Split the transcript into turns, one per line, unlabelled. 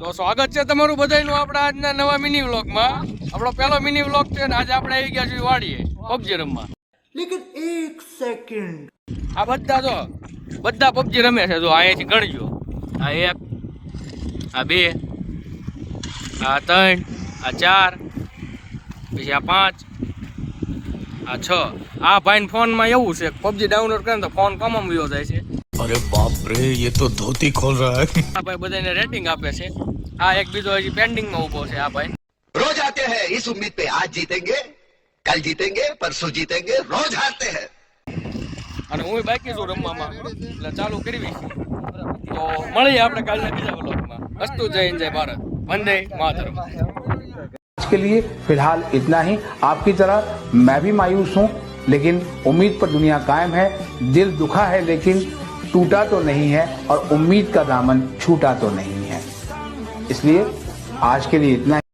તો સ્વાગત છે તમારું બધાયનું આપણા આજના નવા મિની વ્લોગમાં. આપણો પહેલો મિની વ્લોગ છે ને આજે આપણે આવી ગયા છીએ વાડીએ પબજી રમવા.
लेकिन एक सेकंड
આ બધા પબજી રમે છે. જો અહીંયાથી ગણજો, આ 1, આ 2, આ 3, આ 4, પછી આ 5, આ 6. આ ભાઈ ફોનમાં એવું છે પબજી ડાઉનલોડ કરે ને તો ફોન કમ વયો જાય છે.
अरे बाप रे ये तो धोती खोल रहा है।
આ ભાઈ બધાને રેટિંગ આપે છે. આ એક બીજો હજી પેન્ડિંગમાં ઊભો છે. આ ભાઈ
रोज आते हैं इस उम्मीद पे आज जीतेंगे कल जीतेंगे परसों जीतेंगे रोज हारते हैं।
અને હું બાકી છું રમવામાં, એટલે ચાલુ કરવી. તો મળીએ આપણે કાલના બીજા વ્લોગમાં. અસ્તુ જય હિન્દ જય ભારત, વંદે માતરમ.
आज के लिए फिलहाल इतना ही। आपकी तरह मैं भी मायूस हूँ, लेकिन उम्मीद पर दुनिया कायम है। दिल दुखा है लेकिन टूटा तो नहीं है, और उम्मीद का दामन छूटा तो नहीं है। इसलिए आज के लिए इतना ही।